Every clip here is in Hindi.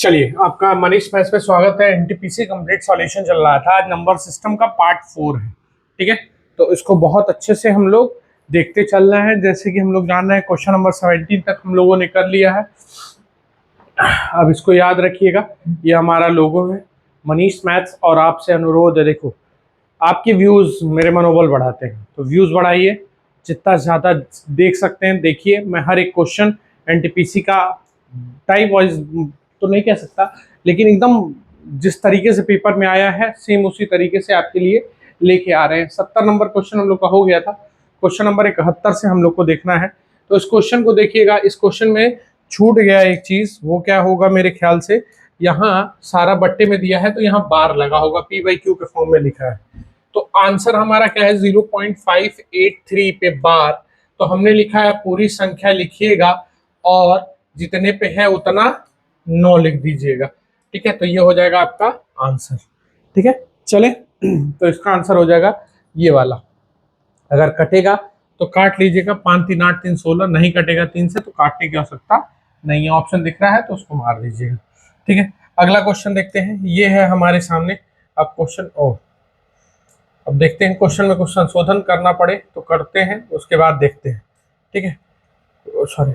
चलिए, आपका मनीष मैथ्स पे स्वागत है। एनटीपीसी कंप्लीट सॉल्यूशन चल रहा था। आज नंबर सिस्टम का पार्ट 4 है। ठीक है, तो इसको बहुत अच्छे से हम लोग देखते चल रहे हैं। जैसे कि हम लोग जान रहे हैं क्वेश्चन नंबर 17 तक हम लोगों ने कर लिया है। अब इसको याद रखिएगा, ये हमारा लोगो है मनीष मैथ्स। और आपसे अनुरोध है, देखो आपके व्यूज मेरे मनोबल बढ़ाते हैं, तो व्यूज बढ़ाइए, जितना ज़्यादा देख सकते हैं देखिए। मैं हर एक क्वेश्चन एनटीपीसी का टाइप वाइज तो नहीं कह सकता, लेकिन एकदम जिस तरीके से पेपर में आया है सेम उसी तरीके से आपके लिए लेके आ रहे हैं। 70 नंबर क्वेश्चन हम लोग का हो गया था। क्वेश्चन नंबर 71 से हम लोग को देखना है, तो इस क्वेश्चन को देखिएगा। इस क्वेश्चन में छूट गया एक चीज, वो क्या होगा मेरे ख्याल से, यहाँ सारा बट्टे में दिया है तो यहाँ बार लगा होगा, P/Q के फॉर्म में लिखा है। तो आंसर हमारा क्या है, 0.583 पे बार। तो हमने लिखा है पूरी संख्या लिखिएगा और जितने पे है उतना 9 लिख दीजिएगा। ठीक है, तो ये हो जाएगा आपका आंसर। ठीक है, चले तो इसका आंसर हो जाएगा ये वाला। अगर कटेगा तो काट लीजिएगा, 5 3 8 3 16। नहीं कटेगा 3 से तो काटने की आवश्यकता नहीं है। ऑप्शन दिख रहा है तो उसको मार दीजिएगा। ठीक है, अगला क्वेश्चन देखते हैं। ये है हमारे सामने अब क्वेश्चन। अब देखते हैं क्वेश्चन में कुछ संशोधन करना पड़े तो करते हैं, उसके बाद देखते हैं। ठीक है, सॉरी।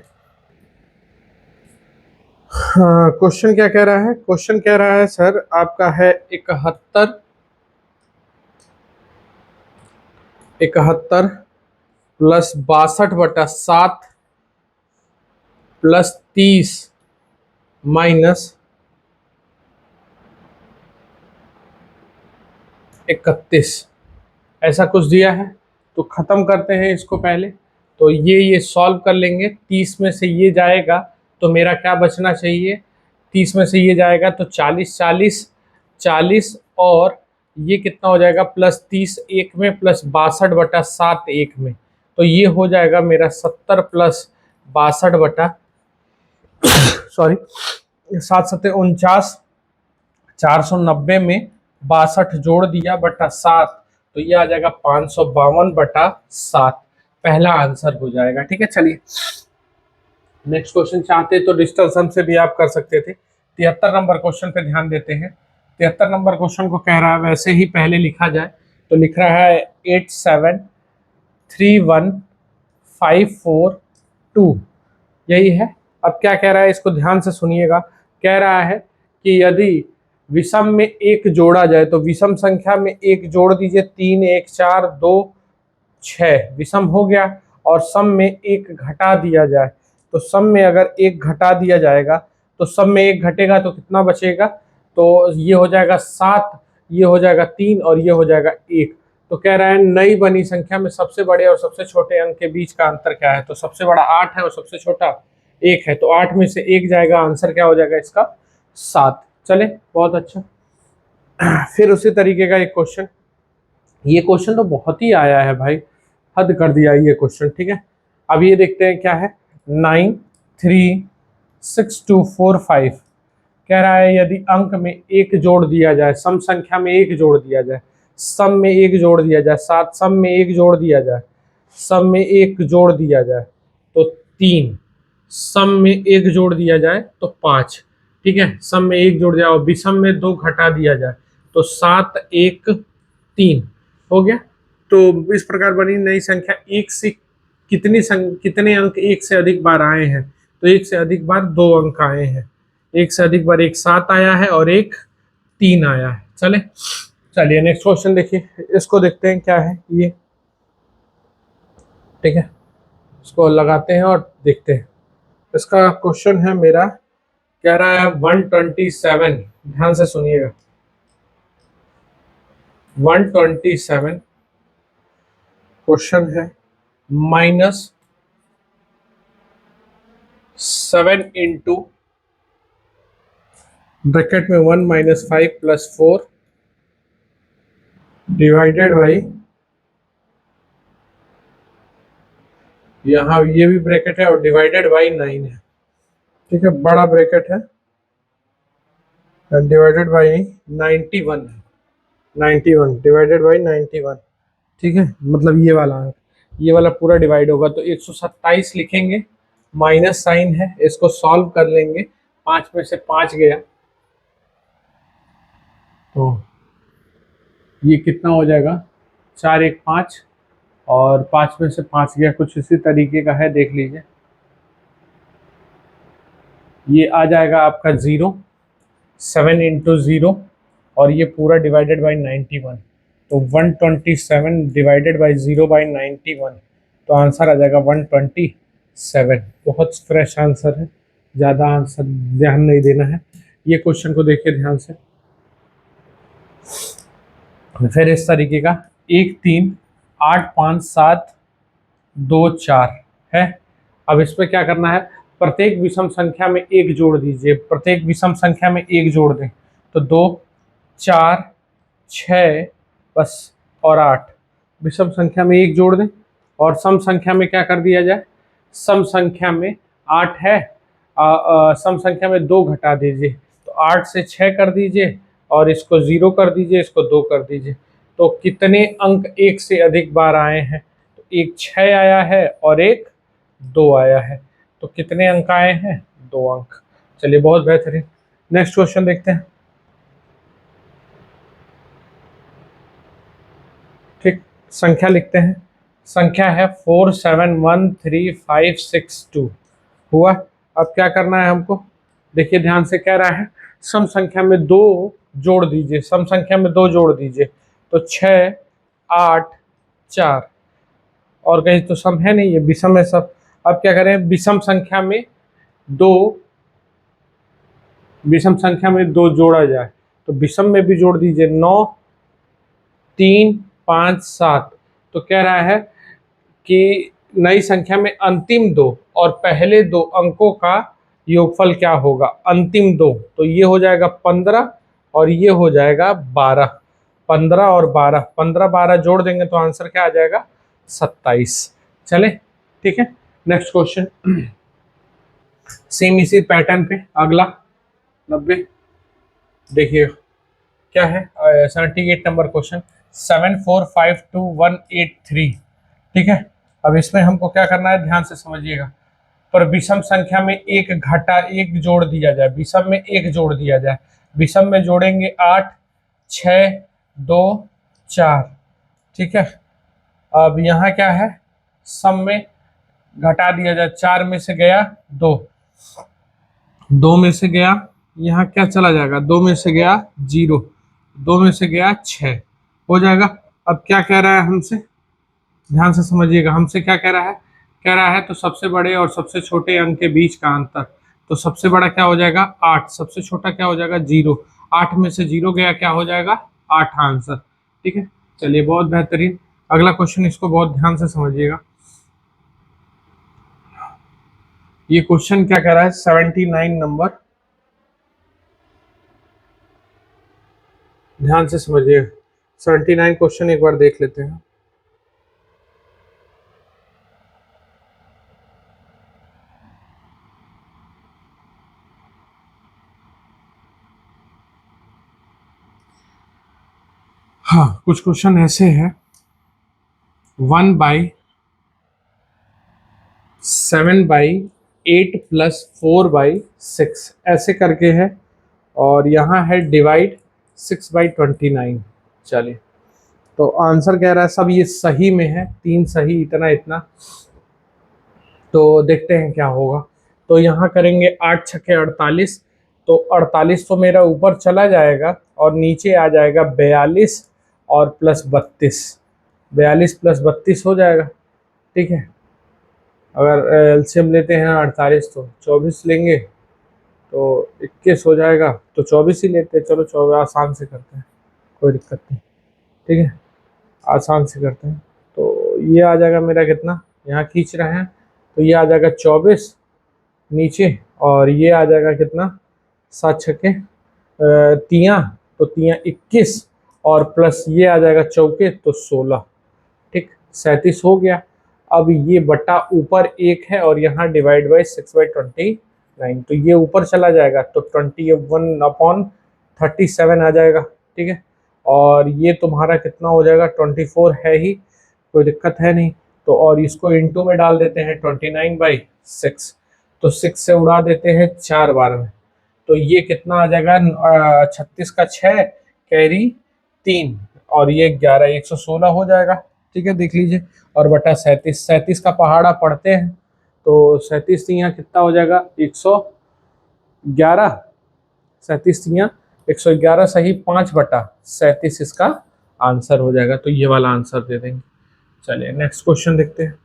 हाँ, क्वेश्चन क्या कह रहा है? क्वेश्चन कह रहा है सर आपका है 71 प्लस 62/7 प्लस 30 माइनस 31, ऐसा कुछ दिया है। तो खत्म करते हैं इसको पहले। तो ये सॉल्व कर लेंगे। 30 में से ये जाएगा तो मेरा क्या बचना चाहिए, 30 में से ये जाएगा तो 40 40 40, और ये कितना हो जाएगा, प्लस 30 एक में, प्लस 62/7 एक में। तो ये हो जाएगा मेरा 70 प्लस 62 सॉरी 7 7 49, 490 में 62 जोड़ दिया बटा 7, तो ये आ जाएगा 552/7। पहला आंसर हो जाएगा। ठीक है, चलिए नेक्स्ट क्वेश्चन चाहते तो डिजिटल सम से भी आप कर सकते थे। 73 नंबर क्वेश्चन पे ध्यान देते हैं। 73 नंबर क्वेश्चन को कह रहा है, वैसे ही पहले लिखा जाए तो लिख रहा है 873154 यही है। अब क्या कह रहा है, इसको ध्यान से सुनिएगा। कह रहा है कि यदि विषम में एक जोड़ा जाए, तो विषम संख्या में एक जोड़ दीजिए, 3 1 4 2 6 विषम हो गया। और सम में एक घटा दिया जाए, तो सम में अगर एक घटा दिया जाएगा तो सम में एक घटेगा तो कितना बचेगा, तो ये हो जाएगा 7, ये हो जाएगा 3 और ये हो जाएगा 1। तो कह रहा है नई बनी संख्या में सबसे बड़े और सबसे छोटे अंक के बीच का अंतर क्या है। तो सबसे बड़ा 8 है और सबसे छोटा 1 है, तो 8 में से 1 जाएगा। आंसर क्या हो जाएगा इसका, 7। चले, बहुत अच्छा। फिर उसी तरीके का एक क्वेश्चन, ये क्वेश्चन तो बहुत ही आया है भाई, हद कर दिया ये क्वेश्चन। ठीक है, अब ये देखते हैं क्या है। 93625 कह रहा है यदि अंक में एक जोड़ दिया जाए, सम संख्या में एक जोड़ दिया जाए, सम में एक जोड़ दिया जाए 7, सम में एक जोड़ दिया जाए, सम में एक जोड़ दिया जाए तो 3, सम में एक जोड़ दिया जाए तो 5। ठीक है, सम में एक जोड़ दिया और विषम में 2 घटा दिया जाए तो 7 1 3 हो गया। तो इस प्रकार बनी नई संख्या। एक से कितने अंक एक से अधिक बार आए हैं, तो एक से अधिक बार 2 अंक आए हैं। एक से अधिक बार एक 7 आया है और एक 3 आया है। चलिए नेक्स्ट क्वेश्चन देखिए, इसको देखते हैं क्या है ये। ठीक है, इसको लगाते हैं और देखते हैं। इसका क्वेश्चन है मेरा, कह रहा है 127, ध्यान से सुनिएगा। 127 क्वेश्चन है -7 इंटू ब्रैकेट में 1 - 5 + 4 डिवाइडेड बाई, यहाँ ये भी ब्रैकेट है और डिवाइडेड बाई 9 है। ठीक है, बड़ा ब्रैकेट है, डिवाइडेड बाई 91 है। 91 डिवाइडेड बाई 91। ठीक है, मतलब ये वाला पूरा डिवाइड होगा तो 127 लिखेंगे। माइनस साइन है, इसको सॉल्व कर लेंगे। 5 में से 5 गया तो ये कितना हो जाएगा, 4 1 5, और 5 में से 5 गया, कुछ इसी तरीके का है, देख लीजिए। ये आ जाएगा आपका 0, 7 इंटू 0, और ये पूरा डिवाइडेड बाई 91, तो 127 डिवाइडेड बाई 0 बाई 91, तो आंसर आ जाएगा 127। बहुत फ्रेश आंसर है, ज़्यादा आंसर ध्यान नहीं देना है। ये क्वेश्चन को देखिए ध्यान से। फिर इस तरीके का 1 3 8 5 7 2 4 है। अब इस पे क्या करना है, प्रत्येक विषम संख्या में एक जोड़ दीजिए, प्रत्येक विषम संख्या में एक जोड़ दें, तो 2 4 6 बस और 8, विषम संख्या में एक जोड़ दें, और सम संख्या में क्या कर दिया जाए, सम संख्या में 8 है, सम संख्या में 2 घटा दीजिए, तो 8 से 6 कर दीजिए, और इसको 0 कर दीजिए, इसको 2 कर दीजिए। तो कितने अंक एक से अधिक बार आए हैं, तो एक 6 आया है और एक 2 आया है, तो कितने अंक आए हैं, 2 अंक। चलिए बहुत बेहतरीन, नेक्स्ट क्वेश्चन देखते हैं। ठीक, संख्या लिखते हैं, संख्या है 471356 हुआ। अब क्या करना है हमको, देखिए ध्यान से, कह रहा है सम संख्या में 2 जोड़ दीजिए, सम संख्या में 2 जोड़ दीजिए, तो 6 8 4, और कहीं तो सम है नहीं, ये विषम है सब। अब क्या करें, विषम संख्या में 2, विषम संख्या में 2 जोड़ा जाए, तो विषम में भी जोड़ दीजिए, 9 3 5 7, तो कह रहा है कि नई संख्या में अंतिम 2 और पहले 2 अंकों का योगफल क्या होगा, अंतिम 2, तो ये हो जाएगा 15 और ये हो जाएगा 12, 15 और 12, 15 12 जोड़ देंगे तो आंसर क्या आ जाएगा, 27। चले ठीक है, नेक्स्ट क्वेश्चन सेम इसी पैटर्न पे अगला 90, देखिए क्या है, 78 नंबर क्वेश्चन, 7452 183। ठीक है, अब इसमें हमको क्या करना है, ध्यान से समझिएगा। पर विषम संख्या में एक घटा एक जोड़ दिया जाए, विषम में एक जोड़ दिया जाए, विषम में जोड़ेंगे 8 6 2 4। ठीक है, अब यहाँ क्या है, सम में घटा दिया जाए, 4 में से गया 2, 2 में से गया, यहाँ क्या चला जाएगा, 2 में से गया 0, 2 में से गया 6 हो जाएगा। अब क्या कह रहा है हमसे, ध्यान से समझिएगा, हमसे क्या कह रहा है, कह रहा है तो सबसे बड़े और सबसे छोटे अंक के बीच का अंतर, तो सबसे बड़ा क्या हो जाएगा 8, सबसे छोटा क्या हो जाएगा 0, 8 में से 0 गया, क्या हो जाएगा 8 आंसर। ठीक है, चलिए बहुत बेहतरीन, अगला क्वेश्चन, इसको बहुत ध्यान से समझिएगा। ये क्वेश्चन क्या कह रहा है, 79 नंबर, ध्यान से समझिए, 79 क्वेश्चन एक बार देख लेते हैं। हाँ, कुछ क्वेश्चन ऐसे हैं, 1/7/8 + 4/6 ऐसे करके है, और यहाँ है डिवाइड 6/29। चलिए, तो आंसर कह रहा है सब ये सही में है, 3 सही, इतना इतना, तो देखते हैं क्या होगा। तो यहाँ करेंगे 8 छक्के 48, तो 48 तो मेरा ऊपर चला जाएगा और नीचे आ जाएगा 42 और प्लस 32, 42 प्लस 32 हो जाएगा। ठीक है, अगर एलसीएम लेते हैं 48 तो 24 लेंगे तो 21 हो जाएगा, तो 24 ही लेते हैं, चलो 24 आसान से करते हैं, कोई दिक्कत नहीं। ठीक है, आसान से करते हैं, तो ये आ जाएगा मेरा कितना, यहाँ खींच रहे हैं, तो ये आ जाएगा 24 नीचे, और ये आ जाएगा कितना, 7 छक्के तियाँ, तो तियाँ 21, और प्लस ये आ जाएगा चौके, तो 16। ठीक, 37 हो गया। अब ये बटा ऊपर 1 है और यहाँ डिवाइड बाई 6/29, तो ये ऊपर चला जाएगा, तो 21/37 आ जाएगा। ठीक है, और ये तुम्हारा कितना हो जाएगा, 24 है ही, कोई दिक्कत है नहीं, तो और इसको इंटू में डाल देते हैं 29/6, तो 6 से उड़ा देते हैं 4 बार में, तो ये कितना आ जाएगा, 36 का 6, कैरी 3 और ये 11 116 हो जाएगा। ठीक है, देख लीजिए। और बटा 37, 37 का पहाड़ा पढ़ते हैं तो 37 यहाँ कितना हो जाएगा 111, 37 यहाँ 111 सही 5/37 इसका आंसर हो जाएगा। तो ये वाला आंसर दे देंगे। चलिए नेक्स्ट क्वेश्चन देखते हैं।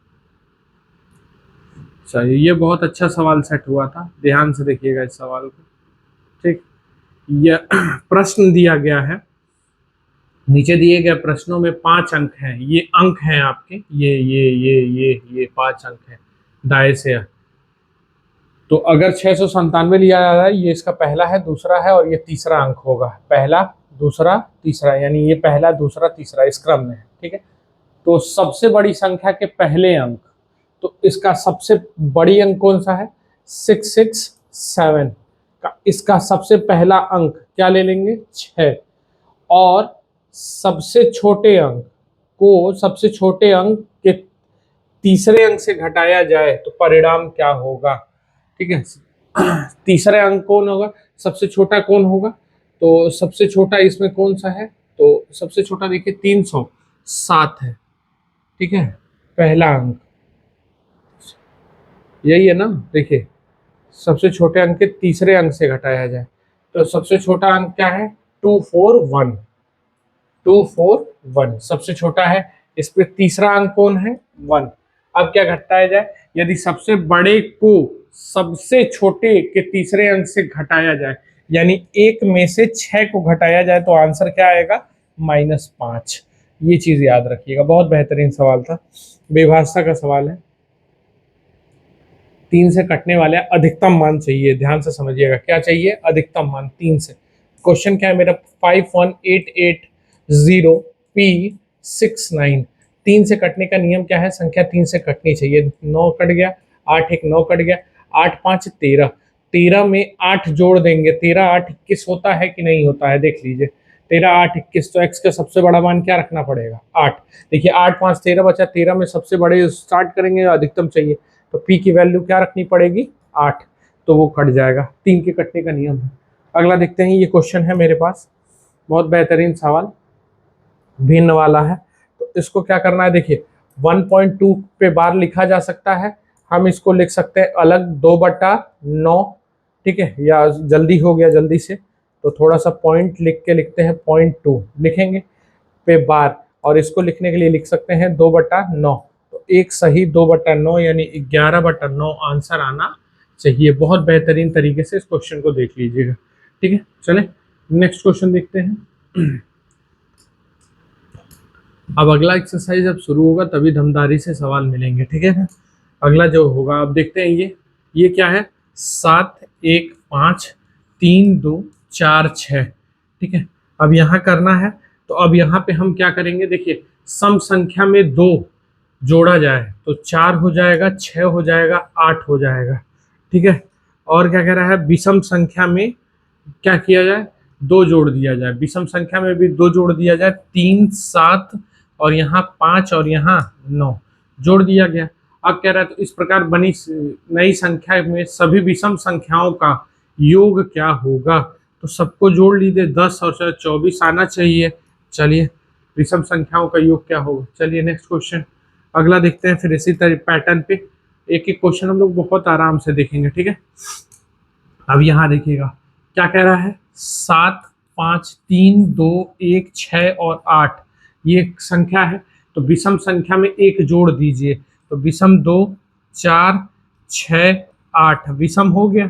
चलिए, ये बहुत अच्छा सवाल सेट हुआ था, ध्यान से देखिएगा इस सवाल को। ठीक, यह प्रश्न दिया गया है, नीचे दिए गए प्रश्नों में 5 अंक हैं, ये अंक हैं आपके, ये 5 अंक हैं दाएं से। तो अगर 697 लिया जा रहा है, ये इसका पहला है, दूसरा है और ये तीसरा अंक होगा। पहला, दूसरा, तीसरा, यानी ये पहला, दूसरा, तीसरा इस क्रम में है। ठीक है, तो सबसे बड़ी संख्या के पहले अंक, तो इसका सबसे बड़ी अंक कौन सा है 667 का, इसका सबसे पहला अंक क्या ले लेंगे 6, और सबसे छोटे अंक को सबसे छोटे अंक के तीसरे अंक से घटाया जाए तो परिणाम क्या होगा। ठीक है, तीसरे अंक कौन होगा, सबसे छोटा कौन होगा, तो सबसे छोटा इसमें कौन सा है, तो सबसे छोटा देखिए 307 है। ठीक है, पहला अंक यही है ना, देखिए सबसे छोटे अंक के तीसरे अंक से घटाया जाए तो सबसे छोटा अंक क्या है 241, 241 सबसे छोटा है। इस पे तीसरा अंक कौन है 1। अब क्या घटाया जाए, यदि सबसे बड़े को सबसे छोटे के तीसरे अंक से घटाया जाए, यानी 1 में से 6 को घटाया जाए तो आंसर क्या आएगा -5। ये चीज याद रखिएगा, बहुत बेहतरीन सवाल था, बेभाषा का सवाल है। 3 से कटने वाले अधिकतम मान चाहिए, ध्यान से समझिएगा क्या चाहिए, अधिकतम मान 3 से। क्वेश्चन क्या है मेरा 51880P69। 3 से कटने का नियम क्या है, संख्या 3 से कटनी चाहिए। 9 कट गया, 8 1 9 कट गया, 8 5 13, 13 में 8 जोड़ देंगे, 13 8 21 होता है कि नहीं होता है, देख लीजिए 13 8 21, तो x का सबसे बड़ा मान क्या रखना पड़ेगा 8। देखिए 8 5 13 बचा, 13 में सबसे बड़े स्टार्ट करेंगे, अधिकतम चाहिए तो p की वैल्यू क्या रखनी पड़ेगी 8, तो वो कट जाएगा। 3 के कटने का नियम है। अगला देखते हैं, ये क्वेश्चन है मेरे पास, बहुत बेहतरीन सवाल, भिन्न वाला है। तो इसको क्या करना है, देखिए 1.2 पे बार लिखा जा सकता है, हम इसको लिख सकते हैं अलग 2/9। ठीक है, या जल्दी हो गया जल्दी से तो थोड़ा सा पॉइंट लिख के लिखते हैं 0.2 लिखेंगे पे बार, और इसको लिखने के लिए लिख सकते हैं 2/9। तो एक सही 2/9 यानी 11/9 आंसर आना चाहिए। बहुत बेहतरीन तरीके से इस क्वेश्चन को देख लीजिएगा। ठीक है, चले नेक्स्ट क्वेश्चन देखते हैं। अब अगला एक्सरसाइज अब शुरू होगा तभी दमदारी से सवाल मिलेंगे। ठीक है ना, अगला जो होगा अब देखते हैं, ये क्या है 7 1 5 3 2 4 6। ठीक है, अब यहाँ करना है, तो अब यहाँ पे हम क्या करेंगे, देखिए सम संख्या में 2 जोड़ा जाए तो 4 हो जाएगा, 6 हो जाएगा, 8 हो जाएगा। ठीक है, और क्या कह रहा है, विषम संख्या में क्या किया जाए 2 जोड़ दिया जाए, विषम संख्या में भी 2 जोड़ दिया जाए, 3 7 और यहाँ 5 और यहाँ 9 जोड़ दिया गया। अब कह रहा है तो इस प्रकार बनी नई संख्या में सभी विषम संख्याओं का योग क्या होगा, तो सबको जोड़ लीजिए 10 और 24 आना चाहिए। चलिए विषम संख्याओं का योग क्या होगा। चलिए नेक्स्ट क्वेश्चन अगला देखते हैं, फिर इसी तरह पैटर्न पे एक एक क्वेश्चन हम लोग बहुत आराम से देखेंगे। ठीक है, अब यहाँ देखिएगा क्या कह रहा है 7 5 3 2 1 6 और 8 ये संख्या है, तो विषम संख्या में 1 जोड़ दीजिए, तो विषम 2 4 6 8 विषम हो गया।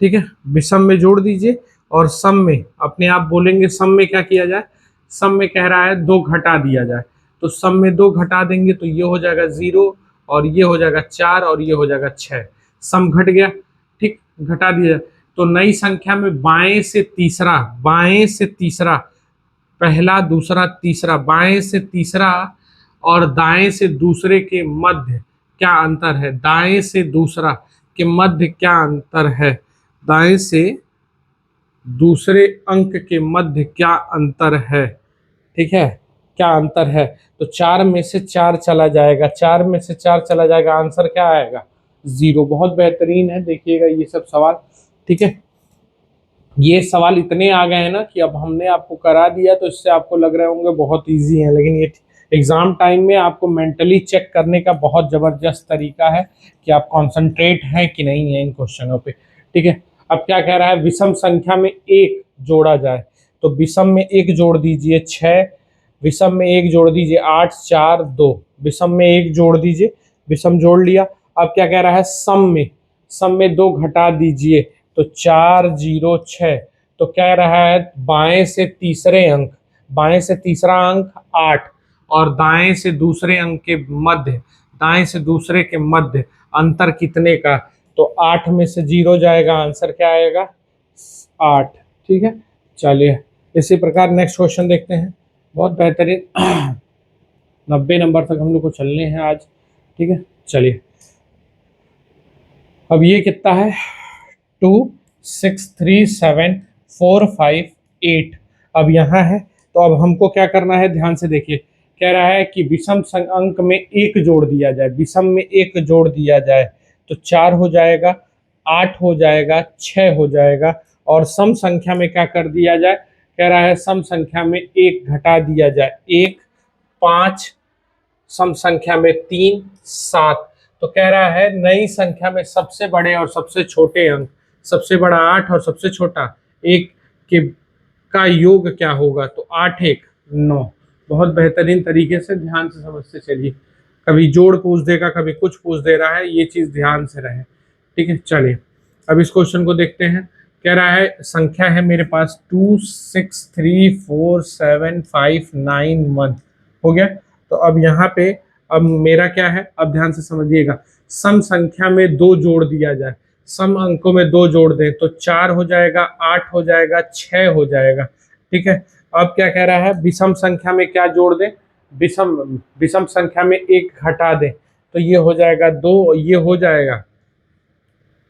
ठीक है, विषम में जोड़ दीजिए और सम में अपने आप बोलेंगे, सम में क्या किया जाए, सम में कह रहा है 2 घटा दिया जाए, तो सम में 2 घटा देंगे तो ये हो जाएगा 0 और ये हो जाएगा 4 और ये हो जाएगा 6, सम घट गया। ठीक, घटा दिया जाए तो नई संख्या में बाएं से तीसरा, पहला दूसरा तीसरा, बाएं से तीसरा और दाएं से दूसरे के मध्य क्या अंतर है, दाएं से दूसरा के मध्य क्या अंतर है, दाएं से दूसरे अंक के मध्य क्या अंतर है। ठीक है, क्या अंतर है, तो 4 में से 4 चला जाएगा, 4 में से 4 चला जाएगा, आंसर क्या आएगा 0। बहुत बेहतरीन है, देखिएगा ये सब सवाल। ठीक है, ये सवाल इतने आ गए हैं ना कि अब हमने आपको करा दिया तो इससे आपको लग रहे होंगे बहुत इजी है, लेकिन ये एग्जाम टाइम में आपको मेंटली चेक करने का बहुत जबरदस्त तरीका है कि आप कॉन्सेंट्रेट हैं कि नहीं है इन क्वेश्चनों पे। ठीक है, अब क्या कह रहा है, विषम संख्या में एक जोड़ा जाए, तो विषम में एक जोड़ दीजिए 6, विषम में एक जोड़ दीजिए 8, 4, 2, विषम में एक जोड़ दीजिए, विषम जोड़ लिया। अब क्या कह रहा है, सम में 2 घटा दीजिए, तो 4, 0, 6, तो कह रहा है बाएं से तीसरे अंक, बाएं से तीसरा अंक 8 और दाएं से दूसरे अंक के मध्य, दाएं से दूसरे के मध्य अंतर कितने का, तो 8 में से 0 जाएगा, आंसर क्या आएगा 8। ठीक है, चलिए इसी प्रकार नेक्स्ट क्वेश्चन देखते हैं, बहुत बेहतरीन 90 नंबर तक हम लोग को चलने हैं आज। ठीक है, चलिए अब ये कितना है, 2, 6, 3, 7, 4, 5, 8, अब यहाँ है, तो अब हमको क्या करना है, ध्यान से देखिए, कह रहा है कि विषम अंक में एक जोड़ दिया जाए, विषम में एक जोड़ दिया जाए तो 4 हो जाएगा, 8 हो जाएगा, 6 हो जाएगा, और सम संख्या में क्या कर दिया जाए, कह रहा है सम संख्या में एक घटा दिया जाए, 1, 5, सम संख्या में 3, 7, तो कह रहा है नई संख्या में सबसे बड़े और सबसे छोटे अंक, सबसे बड़ा 8 और सबसे छोटा 1 के का योग क्या होगा, तो 8, 1, 9। बहुत बेहतरीन तरीके से ध्यान से समझते चलिए, कभी जोड़ पूछ देगा, कभी कुछ पूछ दे रहा है, ये चीज ध्यान से रहे। ठीक है, चलिए अब इस क्वेश्चन को देखते हैं, कह रहा है संख्या है मेरे पास 2, 6, 3, 4, 7, 5, 9, 1 हो गया। तो अब यहाँ पे अब मेरा क्या है, अब ध्यान से समझिएगा, सम संख्या में 2 जोड़ दिया जाए, सम अंकों में 2 जोड़ दें तो 4 हो जाएगा, 8 हो जाएगा, 6 हो जाएगा। ठीक है, अब क्या कह रहा है, विषम संख्या में क्या जोड़ दें, विषम विषम संख्या में एक घटा दें, तो ये हो जाएगा 2, ये हो जाएगा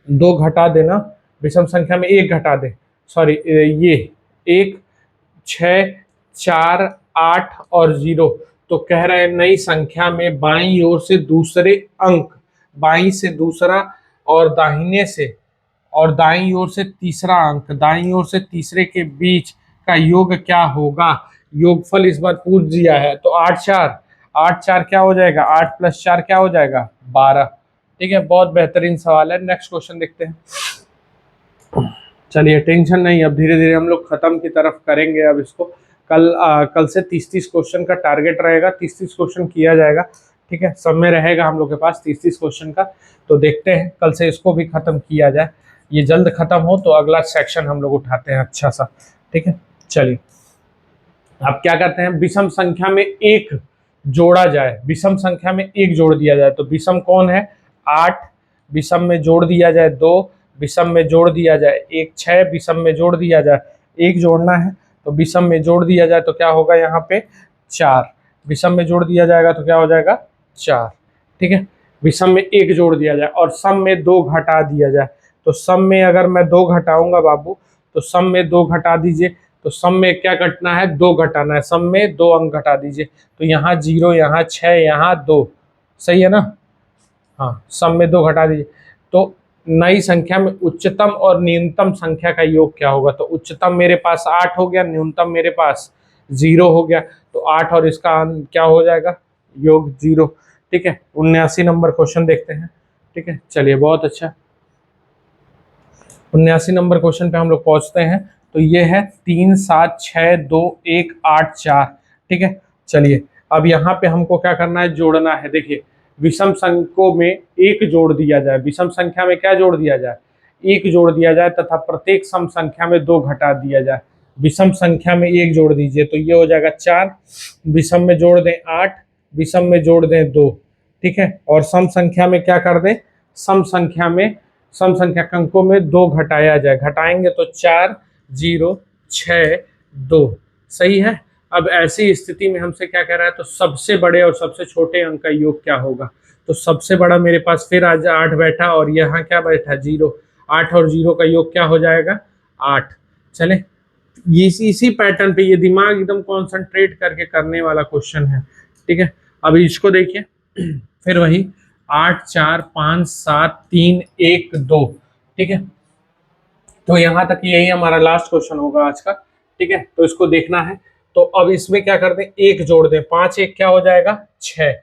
2 घटा देना, विषम संख्या में एक घटा दे, सॉरी ये 1, 6, 4, 8 और 0, तो कह रहे हैं नई संख्या में बाईं ओर से दूसरे अंक, बाईं से दूसरा और दाहिने से और दाईं ओर से तीसरा अंक, दाईं ओर से तीसरे के बीच का योग क्या होगा, योगफल इस बार पूछ दिया है, तो 8, 4, 8, 4 क्या हो जाएगा, 8 + 4 क्या हो जाएगा 12। ठीक है, बहुत बेहतरीन सवाल है, नेक्स्ट क्वेश्चन देखते हैं। चलिए टेंशन नहीं, अब धीरे धीरे हम लोग खत्म की तरफ करेंगे। अब इसको कल से 30-30 क्वेश्चन का टारगेट रहेगा, 30-30 क्वेश्चन किया जाएगा। ठीक है, सब में रहेगा हम लोग के पास 30-30 क्वेश्चन का, तो देखते हैं कल से इसको भी खत्म किया जाए, ये जल्द खत्म हो तो अगला सेक्शन हम लोग उठाते हैं अच्छा सा। ठीक है, चलिए अब क्या करते हैं, विषम संख्या में एक जोड़ा जाए, विषम संख्या में एक जोड़ दिया जाए, तो विषम कौन है 8, विषम में जोड़ दिया जाए 2, विषम में जोड़ दिया जाए 1, 6, विषम में जोड़ दिया जाए, एक जोड़ना है, तो विषम में जोड़ दिया जाए तो क्या होगा यहाँ पे 4, विषम में जोड़ दिया जाएगा तो क्या हो जाएगा 4। ठीक है, विषम में एक जोड़ दिया जाए और सम में 2 घटा दिया जाए, तो सम में अगर मैं 2 घटाऊंगा बाबू, तो सम में 2 घटा दीजिए, तो सम में क्या घटना है 2 घटाना है, सम में 2 अंक घटा दीजिए, तो यहाँ 0, यहाँ 6, यहाँ 2, सही है ना, हाँ सम में 2 घटा दीजिए, तो नई संख्या में उच्चतम और न्यूनतम संख्या का योग क्या होगा, तो उच्चतम मेरे पास 8 हो गया, न्यूनतम मेरे पास 0 हो गया, तो 8 और इसका क्या हो जाएगा योग 0। ठीक है, 79 नंबर क्वेश्चन देखते हैं। ठीक है, चलिए बहुत अच्छा, 79 नंबर क्वेश्चन पे हम लोग पहुंचते हैं, तो ये है 3, 7, 6, 2, 1, 8, 4। ठीक है, चलिए अब यहाँ पे हमको क्या करना है, जोड़ना है। देखिए विषम संख्यों में एक जोड़ दिया जाए, विषम संख्या में क्या जोड़ दिया जाए, एक जोड़ दिया जाए तथा प्रत्येक सम संख्या में 2 घटा दिया जाए। विषम संख्या में एक जोड़ दीजिए तो ये हो जाएगा 4, विषम में जोड़ दें 8, विषम में जोड़ दें 2। ठीक है, और सम संख्या में क्या कर दें, सम संख्या में सम संख्या के अंकों में 2 घटाया जाए, घटाएंगे तो 4, 0, 6, 2, सही है। अब ऐसी स्थिति में हमसे क्या कह रहा है, तो सबसे बड़े और सबसे छोटे अंक का योग क्या होगा, तो सबसे बड़ा मेरे पास फिर आज 8 बैठा और यहाँ क्या बैठा 0, 8 और 0 का योग क्या हो जाएगा 8। चले इसी पैटर्न पे, ये दिमाग एकदम कॉन्सेंट्रेट करके करने वाला क्वेश्चन है। ठीक है, अभी इसको देखिए फिर वही 8, 4, 5, 7, 3, 1, 2। ठीक है, तो यहाँ तक यही हमारा लास्ट क्वेश्चन होगा आज का। ठीक है, तो इसको देखना है। तो अब इसमें क्या करते हैं, एक जोड़ दें, 5 एक क्या हो जाएगा 6।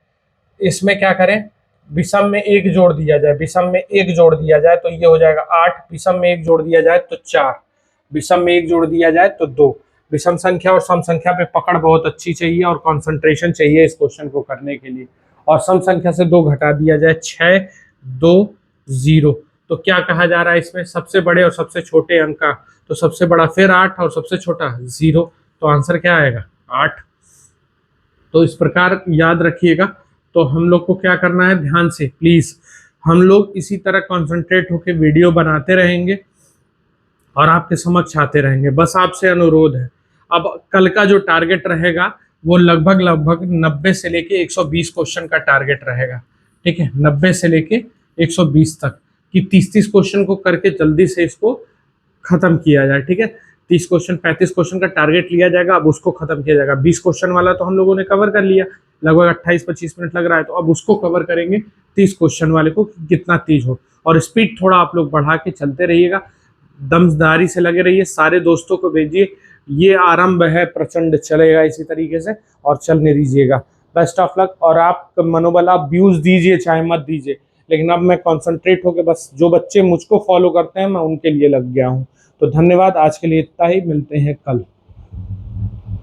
इसमें क्या करें, विषम में एक जोड़ दिया जाए, विषम में एक जोड़ दिया जाए तो ये हो जाएगा 8, विषम में एक जोड़ दिया जाए तो 4, विषम में एक जोड़ दिया जाए तो 2। विषम संख्या और सम संख्या पे पकड़ बहुत अच्छी चाहिए और कंसंट्रेशन चाहिए इस क्वेश्चन को करने के लिए। और सम संख्या से 2 घटा दिया जाए, 6 2 0। तो क्या कहा जा रहा है इसमें, सबसे बड़े और सबसे छोटे अंक का, तो सबसे बड़ा फिर 8 और सबसे छोटा 0, तो आंसर क्या आएगा 8। तो इस प्रकार याद रखिएगा। तो हम लोग को क्या करना है, ध्यान से प्लीज, हम लोग इसी तरह कंसंट्रेट होकर वीडियो बनाते रहेंगे और आपके समक्ष आते रहेंगे, बस आपसे अनुरोध है। अब कल का जो टारगेट रहेगा वो लगभग 90 से लेके 120 क्वेश्चन का टारगेट रहेगा। ठीक है, 90 से लेके 120 तक कि 30-30 क्वेश्चन को करके जल्दी से इसको खत्म किया जाए। ठीक है, 30 क्वेश्चन 35 क्वेश्चन का टारगेट लिया जाएगा, अब उसको खत्म किया जाएगा। 20 क्वेश्चन वाला तो हम लोगों ने कवर कर लिया, लगभग 28-25 मिनट लग रहा है, तो अब उसको कवर करेंगे 30 क्वेश्चन वाले को, कितना तेज हो। और स्पीड थोड़ा आप लोग बढ़ा के चलते रहिएगा, दमदारी से लगे रहिए, सारे दोस्तों को भेजिए। ये आरंभ है, प्रचंड चलेगा इसी तरीके से और चलने दीजिएगा। Best of luck. और आप मनोबल, आप व्यूज दीजिए चाहे मत दीजिए, लेकिन अब मैं कॉन्सेंट्रेट होकर बस जो बच्चे मुझको फॉलो करते हैं मैं उनके लिए लग गया हूँ। तो धन्यवाद, आज के लिए इतना ही, मिलते हैं कल।